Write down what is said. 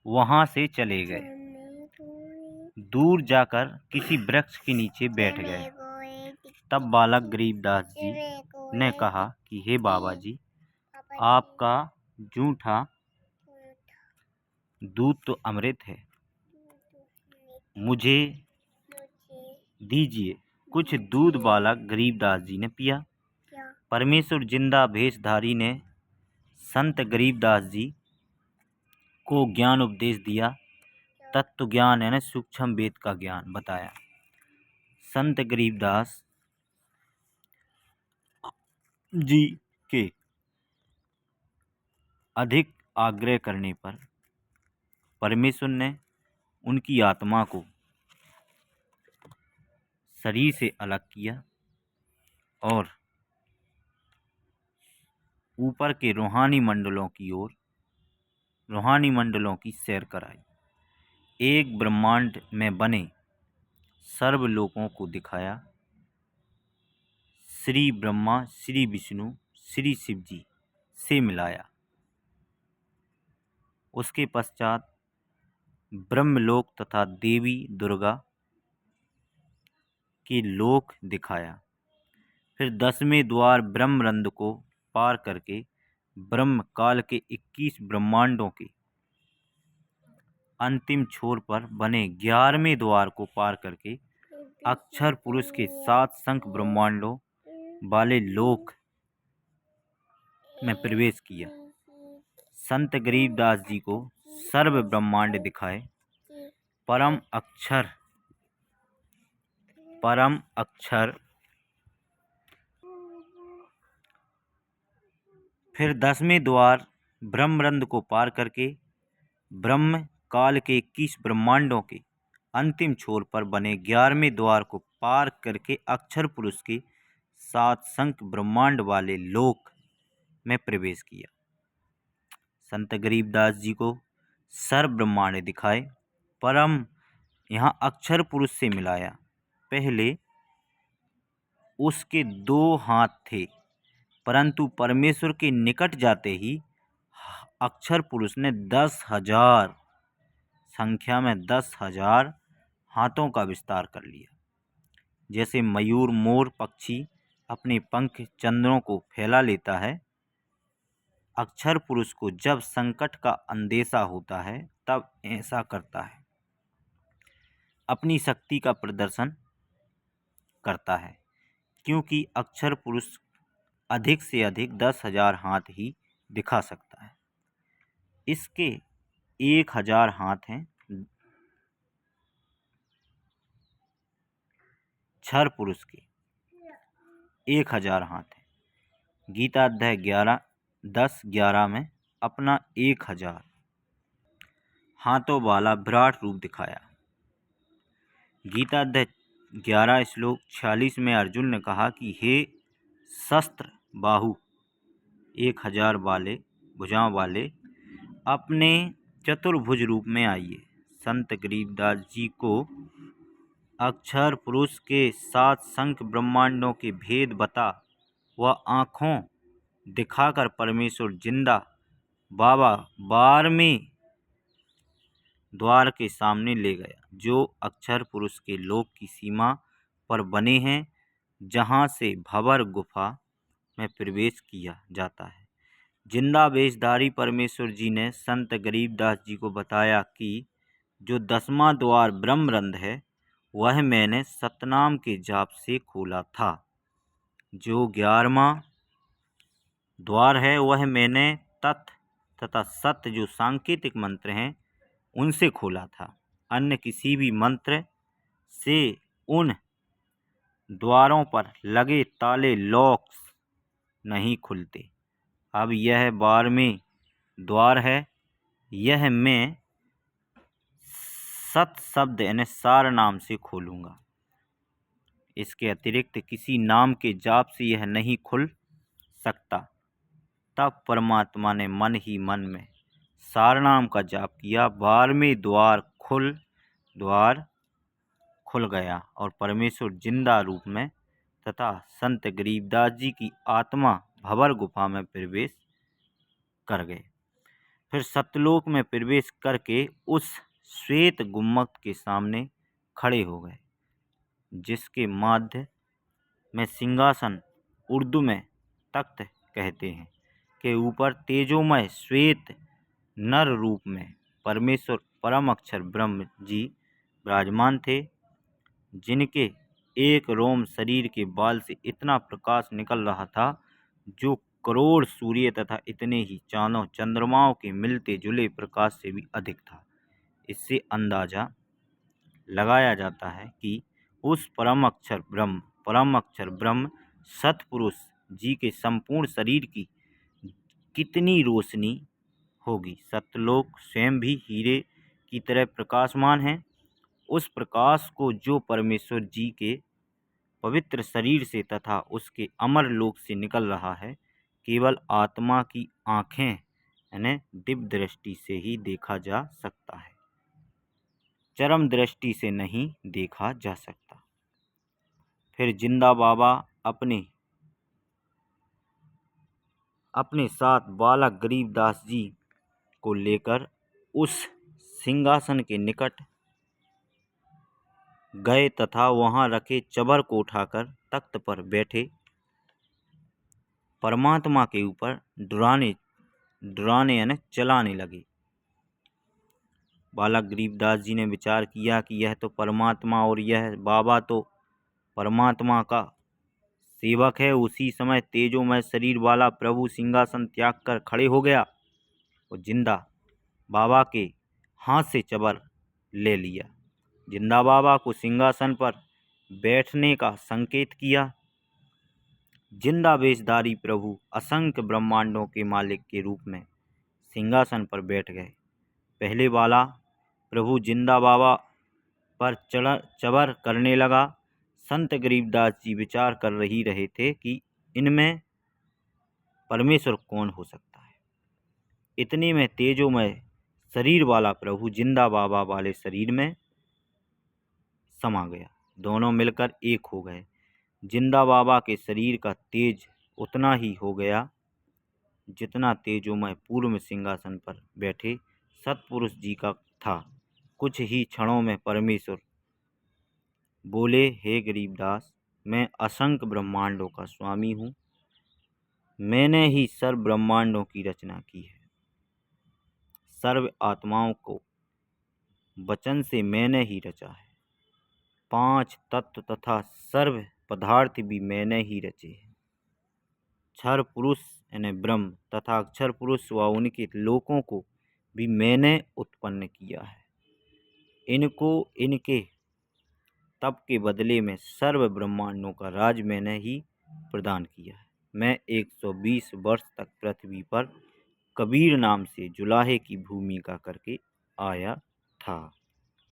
वहां से चले गए। दूर जाकर किसी वृक्ष के नीचे बैठ गए। तब बालक गरीबदास जी ने कहा कि हे बाबा जी, आपका जूठा दूध तो अमृत है, मुझे दीजिए कुछ दूध। बालक गरीबदास जी ने पिया। परमेश्वर जिंदा भेषधारी ने संत गरीबदास जी को ज्ञान उपदेश दिया। तत्व ज्ञान यानी सूक्ष्म वेद का ज्ञान बताया। संत गरीबदास जी के अधिक आग्रह करने पर परमेश्वर ने उनकी आत्मा को शरीर से अलग किया और ऊपर के रूहानी मंडलों की सैर कराई। एक ब्रह्मांड में बने सर्वलोकों को दिखाया। श्री ब्रह्मा, श्री विष्णु, श्री शिव जी से मिलाया। उसके पश्चात ब्रह्मलोक तथा देवी दुर्गा के लोक दिखाया। फिर 10वें द्वार ब्रह्मरंध्र को पार करके ब्रह्म काल के 21 ब्रह्मांडों के अंतिम छोर पर बने 11वें द्वार को पार करके अक्षर पुरुष के 7 शंख ब्रह्मांडों वाले लोक में प्रवेश किया। संत गरीबदास जी को सर्व ब्रह्मांड दिखाए। परम अक्षर फिर 10वें द्वार ब्रह्मरंध्र को पार करके ब्रह्म काल के 21 ब्रह्मांडों के अंतिम छोर पर बने 11वें द्वार को पार करके अक्षर पुरुष के 7 शंख ब्रह्मांड वाले लोक में प्रवेश किया। संत गरीबदास जी को सर्व ब्रह्मांड दिखाए। परम यहाँ अक्षर पुरुष से मिलाया। पहले उसके 2 हाथ थे, परंतु परमेश्वर के निकट जाते ही अक्षर पुरुष ने 10,000 संख्या में 10,000 हाथों का विस्तार कर लिया। जैसे मयूर मोर पक्षी अपने पंख चंद्रों को फैला लेता है, अक्षर पुरुष को जब संकट का अंदेशा होता है तब ऐसा करता है, अपनी शक्ति का प्रदर्शन करता है। क्योंकि अक्षर पुरुष अधिक से अधिक 10,000 हाथ ही दिखा सकता है। इसके 1,000 हाथ हैं। क्षर पुरुष के 1,000 हाथ हैं। गीता अध्याय 10-11 में अपना 1,000 हाथों वाला विराट रूप दिखाया। गीता अध्याय 11 श्लोक 46 में अर्जुन ने कहा कि हे शस्त्र बाहु 1,000 वाले भुजाओं वाले, अपने चतुर्भुज रूप में आइए। संत गरीबदास जी को अक्षर पुरुष के 7 शंख ब्रह्मांडों के भेद बता व आँखों दिखाकर परमेश्वर जिंदा बाबा 12वें द्वार के सामने ले गया, जो अक्षर पुरुष के लोक की सीमा पर बने हैं, जहाँ से भंवर गुफा में प्रवेश किया जाता है। जिंदा वेशधारी परमेश्वर जी ने संत गरीबदास जी को बताया कि जो 10वां द्वार ब्रह्मरंध्र है वह मैंने सतनाम के जाप से खोला था। जो 11वां द्वार है वह मैंने तत् तथा सत्य जो सांकेतिक मंत्र हैं उनसे खोला था। अन्य किसी भी मंत्र से उन द्वारों पर लगे ताले लॉक्स नहीं खुलते। अब यह 12वें द्वार है, यह मैं सत शब्द यानी सार नाम से खोलूँगा। इसके अतिरिक्त किसी नाम के जाप से यह नहीं खुल सकता। तब परमात्मा ने मन ही मन में सार नाम का जाप किया। 12वें द्वार खुल गया और परमेश्वर जिंदा रूप में तथा संत गरीबदास जी की आत्मा भंवर गुफा में प्रवेश कर गए। फिर सत्यलोक में प्रवेश करके उस श्वेत गुम्मट के सामने खड़े हो गए, जिसके माध्य में सिंहासन, उर्दू में तख्त कहते हैं, के ऊपर तेजोमय श्वेत नर रूप में परमेश्वर परम अक्षर ब्रह्म जी विराजमान थे, जिनके एक रोम शरीर के बाल से इतना प्रकाश निकल रहा था जो करोड़ सूर्य तथा इतने ही चांदों चंद्रमाओं के मिलते जुले प्रकाश से भी अधिक था। इससे अंदाजा लगाया जाता है कि उस परम अक्षर ब्रह्म सतपुरुष जी के संपूर्ण शरीर की कितनी रोशनी होगी। सत्यलोक स्वयं भी हीरे की तरह प्रकाशमान है। उस प्रकाश को जो परमेश्वर जी के पवित्र शरीर से तथा उसके अमर लोक से निकल रहा है, केवल आत्मा की आँखें यानी दिव्य दृष्टि से ही देखा जा सकता है, चरम दृष्टि से नहीं देखा जा सकता। फिर जिंदा बाबा अपने साथ बालक गरीबदास जी को लेकर उस सिंहासन के निकट गए तथा वहां रखे चबर को उठाकर तख्त पर बैठे परमात्मा के ऊपर डुराने यानी चलाने लगे। बालक गरीबदास जी ने विचार किया कि यह तो परमात्मा और यह बाबा तो परमात्मा का सेवक है। उसी समय तेजोमय शरीर वाला प्रभु सिंहासन त्याग कर खड़े हो गया और जिंदा बाबा के हाथ से चबर ले लिया। जिंदा बाबा को सिंहासन पर बैठने का संकेत किया। जिंदा वेशधारी प्रभु असंख्य ब्रह्मांडों के मालिक के रूप में सिंहासन पर बैठ गए। पहले वाला प्रभु जिंदा बाबा पर चबर करने लगा। संत गरीबदास जी विचार कर रहे थे कि इनमें परमेश्वर कौन हो सकता है। इतने में तेजोमय शरीर वाला प्रभु जिंदा बाबा वाले शरीर में समा गया। दोनों मिलकर एक हो गए। जिंदा बाबा के शरीर का तेज उतना ही हो गया जितना तेजोमय पूर्व सिंहासन पर बैठे सतपुरुष जी का था। कुछ ही क्षणों में परमेश्वर बोले, हे गरीबदास, मैं असंख्य ब्रह्मांडों का स्वामी हूँ। मैंने ही सर्व ब्रह्मांडों की रचना की है। सर्व आत्माओं को वचन से मैंने ही रचा है। 5 तत्व तथा सर्व पदार्थ भी मैंने ही रचे हैं। क्षर पुरुष यानी ब्रह्म तथा अक्षर पुरुष व उनके लोकों को भी मैंने उत्पन्न किया है। इनको इनके तप के बदले में सर्व ब्रह्मांडों का राज मैंने ही प्रदान किया है। मैं 120 वर्ष तक पृथ्वी पर कबीर नाम से जुलाहे की भूमिका करके आया था।